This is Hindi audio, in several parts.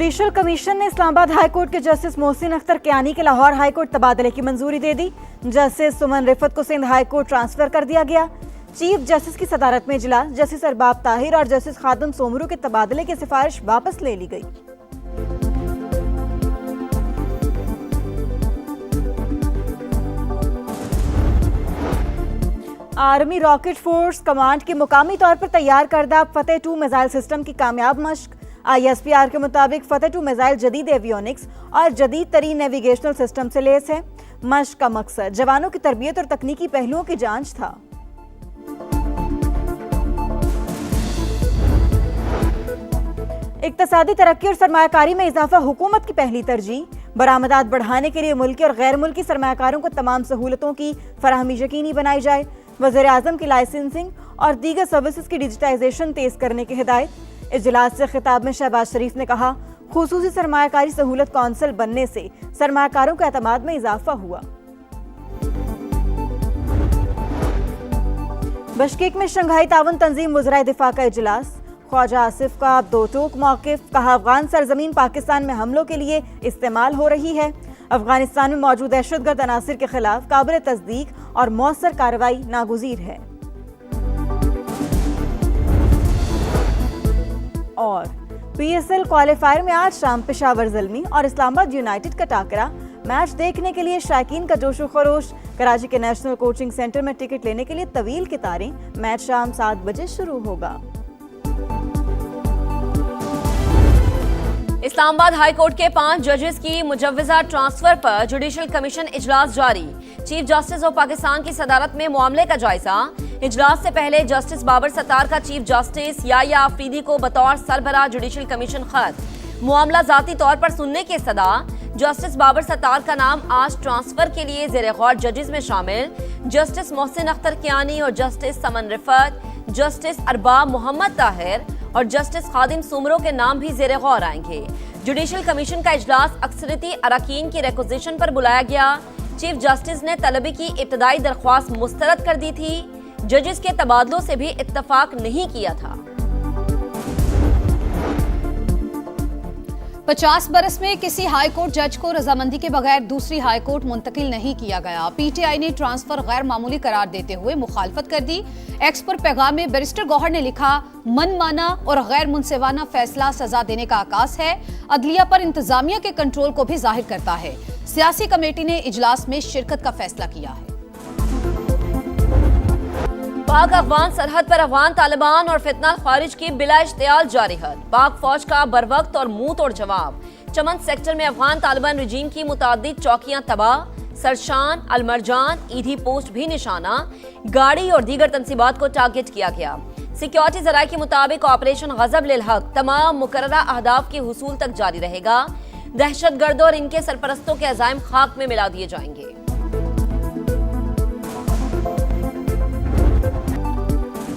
जुडिशल कमीशन ने इस्लामाबाद हाईकोर्ट के जस्टिस मोहसिन अख्तर कियानी के लाहौर हाईकोर्ट तबादले की मंजूरी दे दी। जस्टिस सुमन रिफत को सिंध हाईकोर्ट ट्रांसफर कर दिया गया। चीफ जस्टिस की सदारत में इजलास, जस्टिस अरबाब ताहिर और जस्टिस खादिम सोमरू के तबादले की सिफारिश वापस ले ली गई। आर्मी रॉकेट फोर्स कमांड की मुकामी तौर पर तैयार करदा फतेह 2 मिसाइल सिस्टम की कामयाब मश्क। ISPR के मुताबिक फतेह 2 मिसाइल जदीद एवियोनिक्स और जदीद तरीन नेविगेशनल सिस्टम से लैस है। मश्क का मकसद जवानों की तरबियत और तकनीकी पहलुओं की जांच था। इक्तसादी तरक्की और सरमायाकारी में इजाफा हुकूमत की पहली तरजीह। बरामदात बढ़ाने के लिए मुल्की और गैर मुल्की सरमायाकारों को तमाम सहूलतों की फराहमी यकीनी बनाई जाए। वज़ीर आज़म की लाइसेंसिंग और दीगर सर्विसेज की डिजिटाइजेशन तेज करने की हिदायत। इजलास से खिताब में शहबाज शरीफ ने कहा, खुसूसी सरमायाकारी सहूलत कौंसिल बनने से सरमायाकारों के एतमाद में इजाफा हुआ। बशकीक में शंघाई ताउन तंजीम वज़राए दिफा का इजलास। ख्वाजा आसिफ का दो टोक मौक़िफ़, कहा अफगान सरजमीन पाकिस्तान में हमलों के लिए इस्तेमाल हो रही है। अफगानिस्तान में मौजूद दहशतगर्द अनासिर के खिलाफ काबिल तस्दीक और मौसर कार्रवाई नागुज़ीर है। और PSL क्वालिफायर में आज शाम पेशावर ज़ल्मी और इस्लामाबाद यूनाइटेड का टाकरा। मैच देखने के लिए शायकीन का जोशो खरोश। कराची के नेशनल कोचिंग सेंटर में टिकट लेने के लिए तवील कतारें। मैच शाम 7 बजे शुरू होगा। इस्लामाबाद हाई कोर्ट के 5 जजेस की मुजव्वज़ा ट्रांसफर पर जुडिशल कमीशन इजलास जारी। चीफ जस्टिस ऑफ पाकिस्तान की सदारत में मामले का जायजा। इजलास से पहले जस्टिस बाबर सत्तार का चीफ जस्टिस याया आफरीदी को बतौर सरबराह जुडिशल कमीशन खत। मामला जाती तौर पर सुनने की सदा। जस्टिस बाबर सत्तार का नाम आज ट्रांसफर के लिए ज़ेरे गौर जजेस में शामिल जस्टिस मोहसिन अख्तर कियानी और जस्टिस समन रिफत, जस्टिस अरबाब मोहम्मद ताहिर और जस्टिस खादिम सोमरू के नाम भी ज़ेरे गौर आएंगे। जुडिशल कमीशन का इजलास अक्सरियती अरकान की रिक्वेजिशन पर बुलाया गया। चीफ जस्टिस ने तलबी की इब्तदाई दरख्वास्त मुस्तरद कर दी थी। जजेस के तबादलों से भी इत्तफाक नहीं किया था। 50 बरस में किसी हाई कोर्ट जज को रजामंदी के बगैर दूसरी हाई कोर्ट मुंतकिल नहीं किया गया। PTI ने ट्रांसफर गैर मामूली करार देते हुए मुखालफत कर दी। एक्स पर पैगाम में बैरिस्टर गौहर ने लिखा, मनमाना और गैर मुनसिफाना फैसला सजा देने का आकाश है, अदलिया पर इंतजामिया के कंट्रोल को भी जाहिर करता है। सियासी कमेटी ने इजलास में शिरकत का फैसला किया है। पाक अफगान सरहद पर अफगान तालिबान और फितना खारिज की बिला इश्तियाल जारी है। पाक फौज का बरवक्त और मुंह तोड़ जवाब। चमन सेक्टर में अफगान तालिबान रजीम की मुतादिद चौकियां तबाह। सरशान, अलमरजान, ईदी पोस्ट भी निशाना। गाड़ी और दीगर तंसीबात को टारगेट किया गया। सिक्योरिटी जराये के मुताबिक ऑपरेशन गजब लिल हक तमाम मुकर्ररा अहदाफ के हुसूल तक जारी रहेगा। दहशतगर्दों और इनके सरपरस्तों के अज़ाइम खाक में मिला दिए जाएंगे।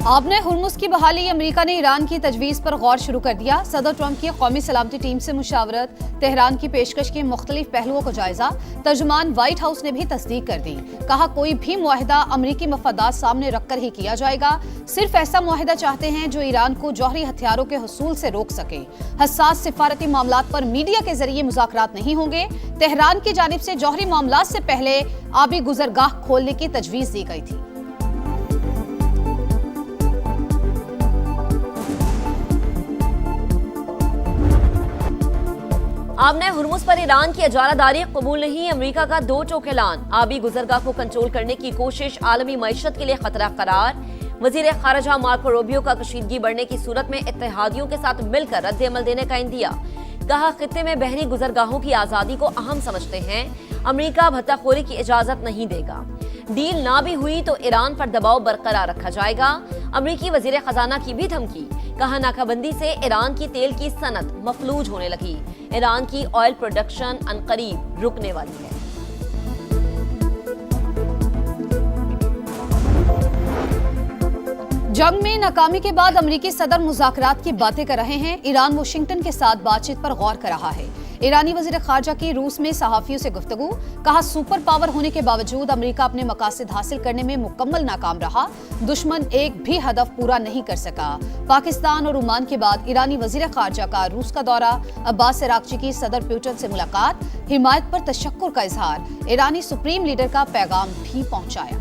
आपने हुर्मुज़ की बहाली। अमेरिका ने ईरान की तजवीज़ पर गौर शुरू कर दिया। सदर ट्रंप की कौमी सलामती टीम से मुशावरत। तेहरान की पेशकश के मुख्तलिफ पहलुओं को जायजा। तर्जुमान व्हाइट हाउस ने भी तस्दीक कर दी। कहा, कोई भी मुआहिदा अमरीकी मफादात सामने रखकर ही किया जाएगा। सिर्फ ऐसा मुआहिदा चाहते हैं जो ईरान को जौहरी हथियारों के हुसूल से रोक सके। हसास सिफारती मामलात पर मीडिया के जरिए मुज़ाकरात नहीं होंगे। तेहरान की जानिब से जौहरी मामलात से पहले आबी गुजरगाह खोलने की तजवीज़ दी गई थी। आपने हुर्मुज़ पर ईरान की इजारादारी कबूल नहीं। अमेरिका का 2 टोक ऐलान। आबी गुजरगाह को कंट्रोल करने की कोशिश आलमी मईशत के लिए खतरा करार। वजीर खारजा मार्को रूबियो का कशीदगी बढ़ने की सूरत में इत्तेहादियों के साथ मिलकर रद्द अमल देने का इंदिया। कहा, खित्ते में बहरी गुजरगाहों की आज़ादी को अहम समझते हैं। अमेरिका भत्ताखोरी की इजाज़त नहीं देगा। डील ना भी हुई तो ईरान पर दबाव बरकरार रखा जाएगा। अमेरिकी वजीर खजाना की भी धमकी। कहा, नाकाबंदी से ईरान की तेल की सनत मफलूज होने लगी। ईरान की ऑयल प्रोडक्शन अनकरीब रुकने वाली है। जंग में नाकामी के बाद अमेरिकी सदर मुज़ाकरात की बातें कर रहे हैं। ईरान वाशिंगटन के साथ बातचीत पर गौर कर रहा है। ईरानी वजीर खारजा की रूस में सहाफियों से गुफ्तगू, कहा सुपर पावर होने के बावजूद अमेरिका अपने मकासद हासिल करने में मुकम्मल नाकाम रहा, दुश्मन एक भी हदफ पूरा नहीं कर सका। पाकिस्तान और ओमान के बाद ईरानी वजीर खारजा का रूस का दौरा, अब्बास अरागची की सदर पुतिन से मुलाकात, हिमायत पर तशक्कुर का इजहार, ईरानी सुप्रीम लीडर का पैगाम भी पहुंचाया।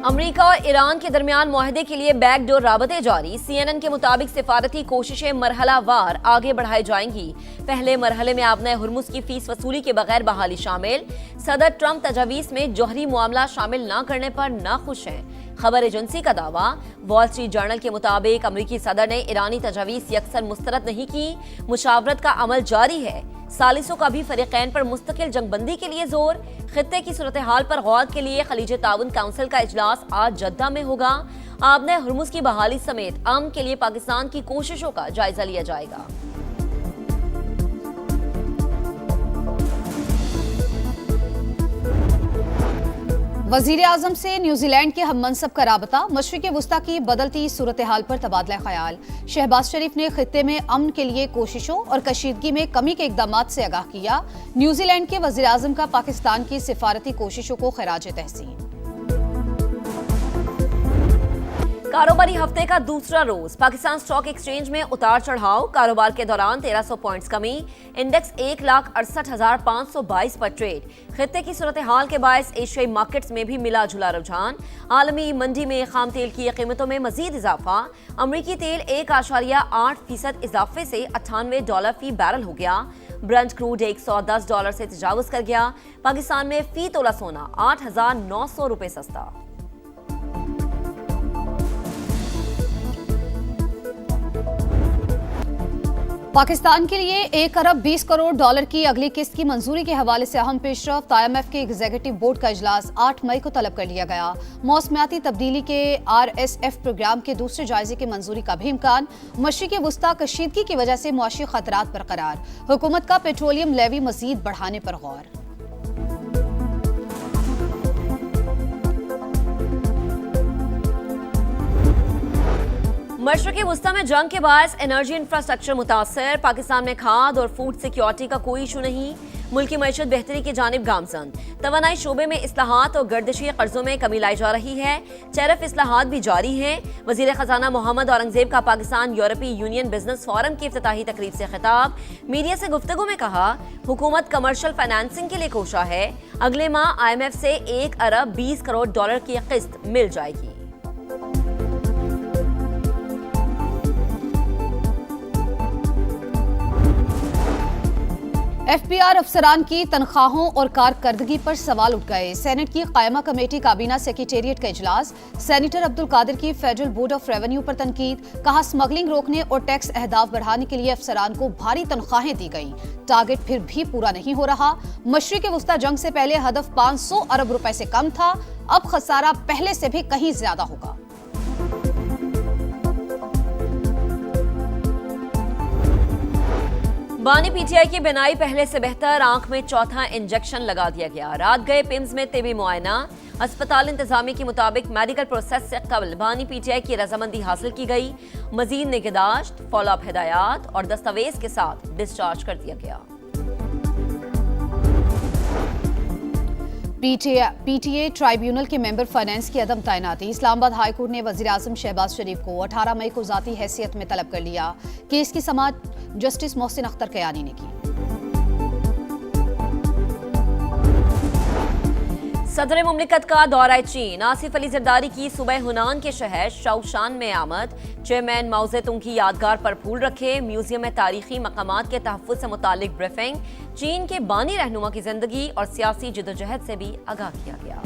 अमेरिका और ईरान के दरमियान मुआहदे के लिए बैकडोर राबते जारी। CNN के मुताबिक सिफारती कोशिशें मरहलावार आगे बढ़ाई जाएंगी। पहले मरहले में आबना हुर्मुज की फीस वसूली के बगैर बहाली शामिल। सदर ट्रंप तजावीज़ में जौहरी मामला शामिल न करने पर नाखुश हैं। खबर एजेंसी का दावा। वॉल स्ट्रीट जर्नल के मुताबिक अमेरिकी सदर ने ईरानी तजावीज़ यकसर मुस्तरद नहीं की, मुशावरत का अमल जारी है। सालिसों का भी फरीकैन पर मुस्तकिल जंगबंदी के लिए जोर। खित्ते की सूरत हाल पर गौर के लिए खलीज ताउन काउंसिल का इजलास आज जद्दा में होगा। आबना हुर्मुज की बहाली समेत अमन के लिए पाकिस्तान की कोशिशों का जायजा लिया जाएगा। वजीर आजम से न्यूजीलैंड के हममनसब का राबता, मशरिक़ वुस्ता की बदलती सूरत हाल पर तबादला ख्याल। शहबाज शरीफ ने खित्ते में अमन के लिए कोशिशों और कशीदगी में कमी के इकदामात से आगाह किया। न्यूजीलैंड के वजीर आजम का पाकिस्तान की सिफारती कोशिशों को खराज तहसीन। कारोबारी हफ्ते का दूसरा रोज पाकिस्तान स्टॉक एक्सचेंज में उतार चढ़ाव। कारोबार के दौरान 1300 पॉइंट्स कमी। इंडेक्स 1,68,522 पर ट्रेड। खित्ते की सूरत हाल के बायस एशियाई मार्केट्स में भी मिला जुला रुझान। आलमी मंडी में खाम तेल की कीमतों में मजीद इजाफा। अमरीकी तेल 1.8% इजाफे से $98 फी बैरल हो गया। ब्रंट क्रूड $110 से तजावुज कर गया। पाकिस्तान में फी तोला सोना 8,900 रुपए सस्ता। पाकिस्तान के लिए 1 अरब 20 करोड़ डॉलर की अगली किस्त की मंजूरी के हवाले से अहम पेशरफ्त। IMF के एग्जीक्यूटिव बोर्ड का इजलास 8 मई को तलब कर लिया गया। मौसमियाती तब्दीली के RSF प्रोग्राम के दूसरे जायजे की मंजूरी का भी इम्कान। मशरिक़ वुस्ता कशीदगी की वजह से मुआशी खतरात बरकरार। हुकूमत का पेट्रोलियम लेवी मजीद बढ़ाने पर गौर। मशरिक़ वुस्ता में जंग के बायस एनर्जी इंफ्रास्ट्रक्चर मुतासर। पाकिस्तान में खाद और फूड सिक्योरिटी का कोई इशू नहीं। मुल्की मईशत बेहतरी की जानिब गामजन। तवानाई शोबे में इस्लाहात और गर्दिशी कर्जों में कमी लाई जा रही है। टैरिफ इस्लाहात भी जारी हैं। वजीर खजाना मोहम्मद औरंगजेब का पाकिस्तान यूरोपीय यूनियन बिजनेस फोरम की इफ्तिताही तकरीब से खिताब। मीडिया से गुफ्तगू में कहा, हुकूमत कमर्शियल फाइनेंसिंग के लिए कोशा है। अगले माह IMF से 1 अरब 20 करोड़ डॉलर की किस्त मिल जाएगी। FBR अफसरान की तनख्वाहों और कारकर्दगी पर सवाल उठ गए। सेनेट की कायमा कमेटी काबीना सेक्रेटेरिएट का इजलास। सेनेटर अब्दुल कादिर की फेडरल बोर्ड ऑफ रेवेन्यू पर तनकीद। कहा, स्मगलिंग रोकने और टैक्स अहदाफ बढ़ाने के लिए अफसरान को भारी तनख्वाहें दी गई। टारगेट फिर भी पूरा नहीं हो रहा। मशरिक़ वुस्ता जंग से पहले हदफ 500 अरब रुपए से कम था। अब खसारा पहले से भी कहीं ज्यादा होगा। बानी PTI की बिनाई पहले से बेहतर। आंख में चौथा इंजेक्शन लगा दिया गया। रात गए पिम्स में तिबी मुआयना। अस्पताल इंतजामी के मुताबिक मेडिकल प्रोसेस से कबल बानी PTI की रजामंदी हासिल की गई। मजीद निगहदाश्त, फॉलोअप हिदायत और दस्तावेज के साथ डिस्चार्ज कर दिया गया। PTA ट्राइब्यूनल के मेंबर फाइनेंस की अदम तैनाती। इस्लामाबाद हाई कोर्ट ने वजीर आजम शहबाज शरीफ को 18 मई को जाती हैसियत में तलब कर लिया। केस की समाअत जस्टिस मोहसिन अख्तर कयानी ने की। सदर मुमलिकत का दौरा चीन। आसिफ अली जरदारी की सुबह हुनान के शहर शाओशान में आमद। चेयरमैन माओ ज़ेतुंग की यादगार पर फूल रखे। म्यूजियम में तारीखी मकामात के तहफ़्फ़ुज़ से मुतालिक ब्रीफिंग। चीन के बानी रहनुमा की जिंदगी और सियासी जिदोजहद से भी आगाह किया गया।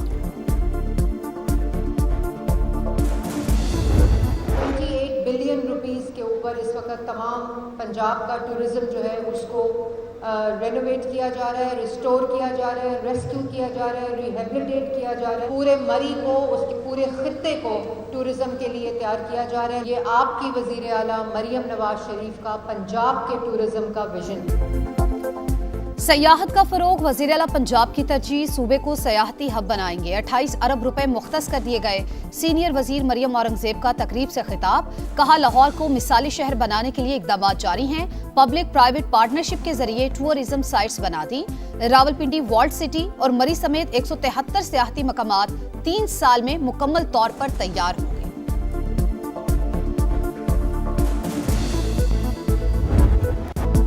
28 बिलियन रुपीस के ऊपर इस वक्त तमाम पंजाब का टूरिज्म जो है उसको रेनोवेट किया जा रहा है, रिस्टोर किया जा रहा है, रेस्क्यू किया जा रहा है, रिहेबिलिटेट किया जा रहा है। पूरे मरी को, उसके पूरे खित्ते को टूरिज्म के लिए तैयार किया जा रहा है। ये आपकी वजीर आला मरियम नवाज शरीफ का पंजाब के टूरिज्म का विजन। सयाहत का फरोग, वजीर आला पंजाब की तरजीह, सूबे को सयाहती हब बनाएंगे। 28 अरब रुपए मुख्तस कर दिए गए। सीनियर वजीर मरियम औरंगजेब का तकरीब से खिताब, कहा लाहौर को मिसाली शहर बनाने के लिए इकदाम जारी हैं। पब्लिक प्राइवेट पार्टनरशिप के जरिए टूरिज्म साइट्स बना दी। रावलपिंडी वॉल्ट सिटी और मरी समेत 173 सियाहती मकामात 3 साल में मुकम्मल तौर पर तैयार होंगे।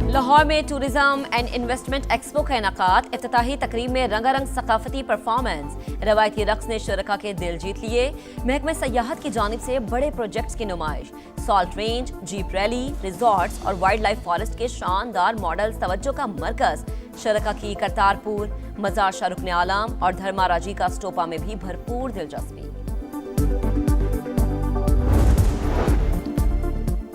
लाहौर में टूरिज्म एंड इन्वेस्टमेंट एक्सपो का इनेकाद, इफ्तिताही तकरीब में रंगारंग सकाफती परफॉर्मेंस, रवायती रक्स ने शुरका के दिल जीत लिए। महकमे सयाहत की जानिब से बड़े प्रोजेक्ट्स की नुमाइश, salt range, jeep rally, resorts और वाइल्ड लाइफ फॉरेस्ट के शानदार मॉडल्स तवज्जो का मरकज। शुरका की करतारपुर, मजार शाह रुकन आलम और धर्मा राजी का स्टोपा में भी भरपूर दिलचस्पी।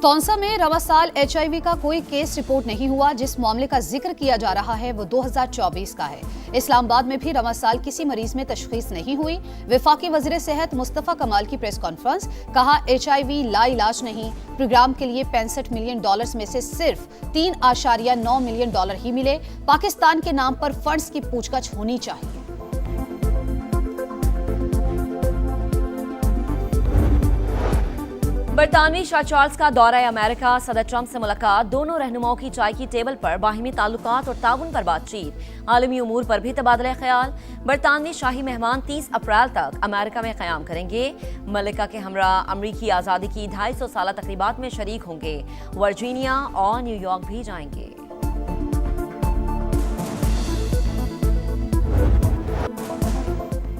तौंसा में रवा साल HIV का कोई केस रिपोर्ट नहीं हुआ। जिस मामले का जिक्र किया जा रहा है वो 2024 का है। इस्लामाबाद में भी रवा साल किसी मरीज में तशखीस नहीं हुई। वफाकी वज़ीर सेहत मुस्तफ़ा कमाल की प्रेस कॉन्फ्रेंस, कहा HIV लाइलाज नहीं। प्रोग्राम के लिए $65 मिलियन में से सिर्फ $3.9 मिलियन ही मिले। पाकिस्तान के नाम पर फंड्स की पूछताछ होनी चाहिए। बरतानवी शाह चार्ल्स का दौरा अमेरिका, सदर ट्रंप से मुलाकात, दोनों रहनुमाओं की चाय की टेबल पर बाहिमी ताल्लुकात और ताउन पर बातचीत, आलमी उमूर पर भी तबादला ख्याल। बरतानवी शाही मेहमान 30 अप्रैल तक अमेरिका में क़याम करेंगे। मलिका के हमरा अमरीकी आज़ादी की 250 साला तकरीबात में शरीक होंगे। वर्जीनिया और न्यूयॉर्क भी जाएंगे।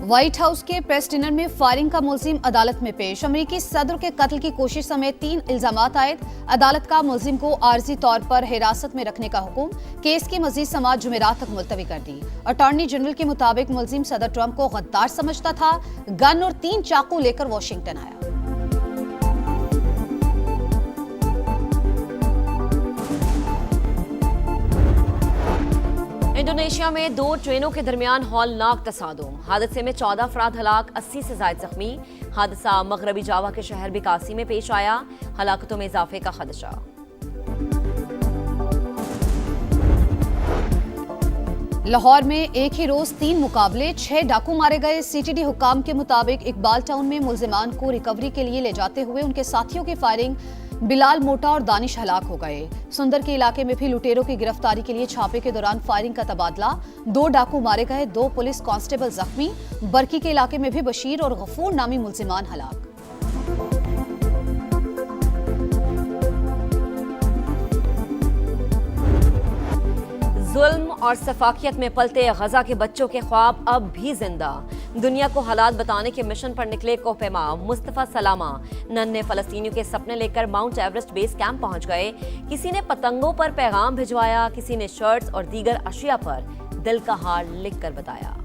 व्हाइट हाउस के प्रेस डिनर में फायरिंग का मुलजिम अदालत में पेश। अमेरिकी सदर के कत्ल की कोशिश समेत 3 इल्जामात आयद। अदालत का मुलजिम को आर्जी तौर पर हिरासत में रखने का हुक्म। केस की मजीद समाअत जुमेरात तक मुलतवी कर दी। अटॉर्नी जनरल के मुताबिक मुलजिम सदर ट्रंप को गद्दार समझता था। गन और 3 चाकू लेकर वाशिंगटन आया। इंडोनेशिया में 2 ट्रेनों के दरमियान हौलनाक तसादुम, हादसे में 14 अफराद हलाक, 80 से ज्यादा जख्मी। हादसा मगरबी जावा के शहर बिकासी में पेश आया। हलाकतों में इजाफे का खदशा। लाहौर में एक ही रोज 3 मुकाबले, 6 डाकू मारे गए। CTD हुकाम के मुताबिक इकबाल टाउन में मुलजिमान को रिकवरी के लिए ले जाते हुए उनके साथियों की फायरिंग, बिलाल मोटा और दानिश हलाक हो गए। सुंदर के इलाके में भी लुटेरों की गिरफ्तारी के लिए छापे के दौरान फायरिंग का तबादला, 2 डाकू मारे गए, 2 पुलिस कांस्टेबल जख्मी। बरकी के इलाके में भी बशीर और गफूर नामी मुलजिमान हलाक। जुल्म और सफाकियत में पलते गजा के बच्चों के ख्वाब अब भी जिंदा। दुनिया को हालात बताने के मिशन पर निकले कोहपेमा मुस्तफा सलामा नन्हे फलस्तीनियों के सपने लेकर माउंट एवरेस्ट बेस कैंप पहुंच गए। किसी ने पतंगों पर पैगाम भिजवाया, किसी ने शर्ट्स और दीगर अशिया पर दिल का हाल लिख कर बताया।